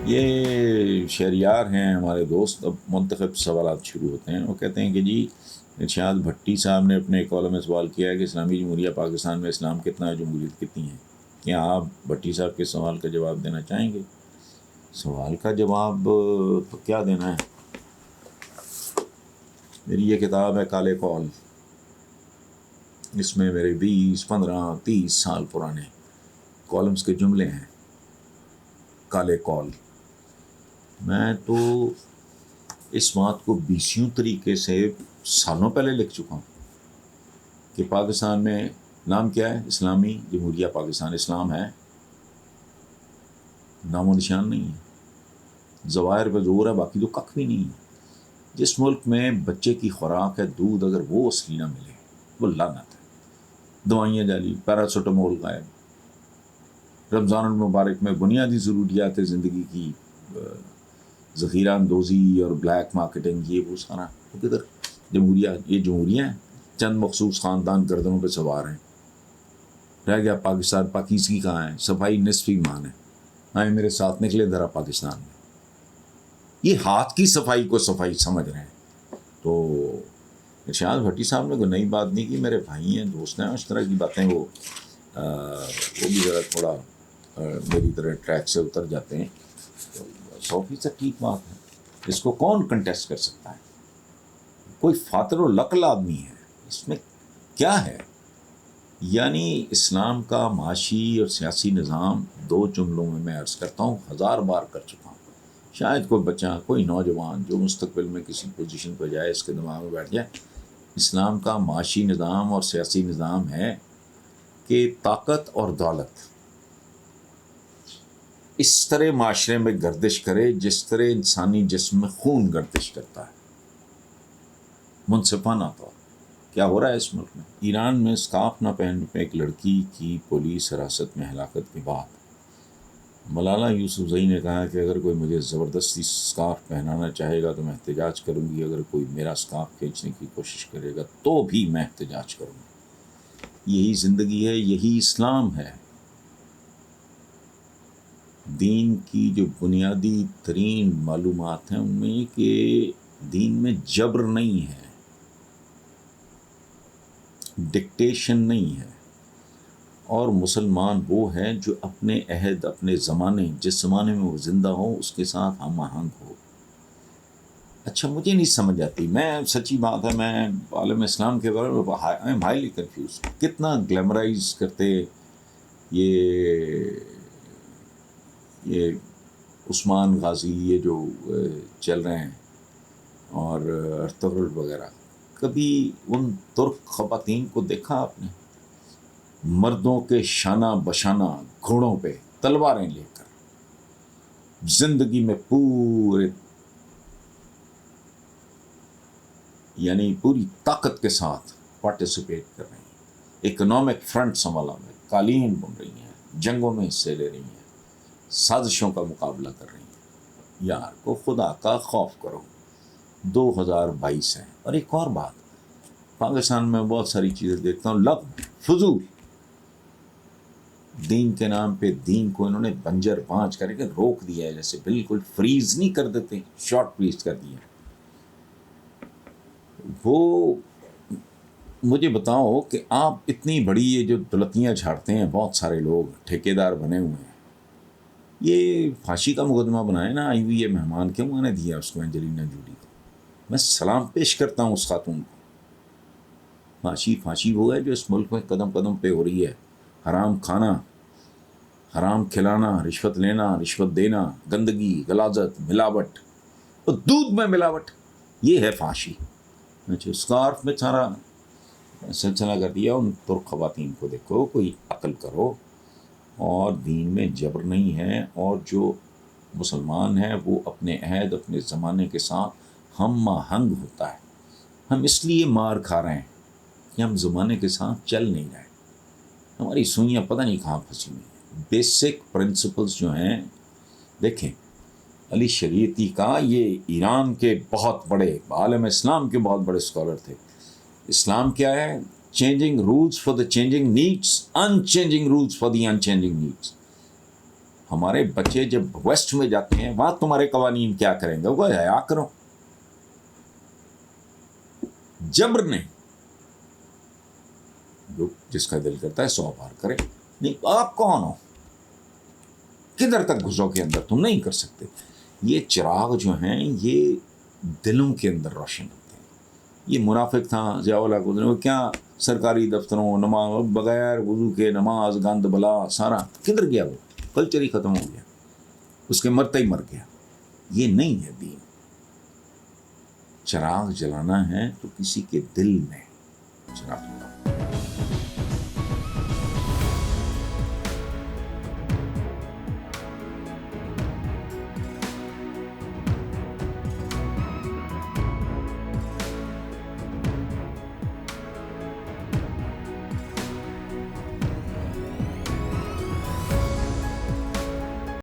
یہ شہریار ہیں ہمارے دوست، اب منتخب سوالات شروع ہوتے ہیں. وہ کہتے ہیں کہ جی ارشاد بھٹی صاحب نے اپنے کالم میں سوال کیا ہے کہ اسلامی جمہوریہ پاکستان میں اسلام کتنا ہے، جمہوریت کتنی ہے. کیا آپ بھٹی صاحب کے سوال کا جواب دینا چاہیں گے؟ سوال کا جواب تو کیا دینا ہے. میری یہ کتاب ہے کالے کال، اس میں میرے 20 15 30 سال پرانے کالمز کے جملے ہیں. کالے کال میں تو اس بات کو 20 طریقے سے سالوں پہلے لکھ چکا ہوں کہ پاکستان میں نام کیا ہے، اسلامی جمہوریہ پاکستان. اسلام ہے، نام و نشان نہیں ہے، ظواہر پہ زور ہے، باقی تو ککھ بھی نہیں ہے. جس ملک میں بچے کی خوراک ہے دودھ، اگر وہ اصلی نہ ملے وہ لعنت ہے. دوائیاں جعلی، پیراسیٹامول غائب. رمضان المبارک میں بنیادی ضروریات زندگی کی ذخیرہ اندوزی اور بلیک مارکیٹنگ، یہ وہ سارا کدھر. جمہوریہ، یہ جمہوریہ ہیں، چند مخصوص خاندان گردنوں پہ سوار ہیں. رہ گیا پاکستان. پاکیزگی کہاں ہے؟ صفائی نصف ایمان ہے. آئے میرے ساتھ نکلے ذرا پاکستان میں. یہ ہاتھ کی صفائی کو صفائی سمجھ رہے ہیں. تو ارشاد بھٹی صاحب نے کوئی نئی بات نہیں کی. میرے بھائی ہیں، دوست ہیں، اس طرح کی باتیں وہ بھی ذرا تھوڑا میری طرح ٹریک سے اتر جاتے ہیں. 100% ٹھیک بات ہے. اس کو کون کنٹیسٹ کر سکتا ہے؟ کوئی فاتر و لقل آدمی ہے. اس میں کیا ہے؟ یعنی اسلام کا معاشی اور سیاسی نظام 2 جملوں میں عرض کرتا ہوں، 1000 بار کر چکا ہوں. شاید کوئی بچہ، کوئی نوجوان جو مستقبل میں کسی پوزیشن پہ جائے، اس کے دماغ میں بیٹھ جائے. اسلام کا معاشی نظام اور سیاسی نظام ہے کہ طاقت اور دولت اس طرح معاشرے میں گردش کرے جس طرح انسانی جسم میں خون گردش کرتا ہے، منصفانہ طور. کیا ہو رہا ہے اس ملک میں؟ ایران میں اسکارف نہ پہننے پہ ایک لڑکی کی پولیس حراست میں ہلاکت کے بعد ملالہ یوسفزئی نے کہا کہ اگر کوئی مجھے زبردستی اسکارف پہنانا چاہے گا تو میں احتجاج کروں گی، اگر کوئی میرا اسکارف کھینچنے کی کوشش کرے گا تو بھی میں احتجاج کروں گی. یہی زندگی ہے، یہی اسلام ہے. دین کی جو بنیادی ترین معلومات ہیں ان میں یہ کہ دین میں جبر نہیں ہے، ڈکٹیشن نہیں ہے، اور مسلمان وہ ہے جو اپنے عہد، اپنے زمانے، جس زمانے میں وہ زندہ ہو اس کے ساتھ ہم آہنگ ہو. اچھا مجھے نہیں سمجھ آتی، میں سچی بات ہے، میں عالم اسلام کے بارے میں آئی ایم ہائیلی کنفیوز. کتنا گلیمرائز کرتے یہ عثمان غازی، یہ جو چل رہے ہیں، اور ارطغرل وغیرہ. کبھی ان ترک خواتین کو دیکھا آپ نے؟ مردوں کے شانہ بشانہ گھوڑوں پہ تلواریں لے کر زندگی میں پوری طاقت کے ساتھ پارٹیسپیٹ کر رہی ہیں. اکنامک فرنٹ سنبھالا میں، قالین بن رہی ہیں، جنگوں میں حصے لے رہی ہیں، سازشوں کا مقابلہ کر رہی ہیں. یار کو خدا کا خوف کرو. 2022 ہے. اور ایک اور بات، پاکستان میں بہت ساری چیزیں دیکھتا ہوں فضول. دین کے نام پہ دین کو انہوں نے بنجر بانچ کر کے روک دیا ہے، جیسے بالکل فریز نہیں کر دیتے، شارٹ فریز کر دیا. وہ مجھے بتاؤ کہ آپ اتنی بڑی یہ جو دولتیاں جھاڑتے ہیں بہت سارے لوگ ٹھیکیدار بنے ہوئے ہیں، یہ پھانسی کا مقدمہ بنائے نا. آئی ہوئی ہے مہمان، کیوں آنے دیا اس کو اینجلینا جولی کو؟ میں سلام پیش کرتا ہوں اس خاتون کو. پھانسی وہ ہے جو اس ملک میں قدم قدم پہ ہو رہی ہے. حرام کھانا، حرام کھلانا، رشوت لینا، رشوت دینا، گندگی، غلاظت، ملاوٹ، اور دودھ میں ملاوٹ، یہ ہے پھانسی. اچھا اسکارف میں سارا سلسلہ کر دیا. ان ترک خواتین کو دیکھو، کوئی عقل کرو. اور دین میں جبر نہیں ہے، اور جو مسلمان ہے وہ اپنے عہد، اپنے زمانے کے ساتھ ہم آہنگ ہوتا ہے. ہم اس لیے مار کھا رہے ہیں کہ ہم زمانے کے ساتھ چل نہیں رہے. ہماری سوئیاں پتہ نہیں کہاں پھنسی ہوئی ہیں. بیسک پرنسپلز جو ہیں، دیکھیں علی شریعتی کا، یہ ایران کے بہت بڑے، عالم اسلام کے بہت بڑے اسکالر تھے. اسلام کیا ہے؟ Changing rules for the changing needs, unchanging rules for the unchanging needs. ہمارے بچے جب ویسٹ میں جاتے ہیں وہاں تمہارے قوانین کیا کریں گے؟ وہ حیا کرو، جبر نہیں، جو جس کا دل کرتا ہے 100 بار کرے. نہیں آپ کون ہو، کدھر تک گھسو کے اندر، تم نہیں کر سکتے. یہ چراغ جو ہیں یہ دلوں کے اندر روشن ہوتے ہیں. یہ منافق تھا ضیاء اللہ کو کیا سرکاری دفتروں نماز بغیر وضو کے نماز گند بلا سارا کدھر گیا، وہ کلچر ہی ختم ہو گیا، اس کے مرتے ہی مر گیا. یہ نہیں ہے دین. چراغ جلانا ہے تو کسی کے دل میں چراغ جلانا.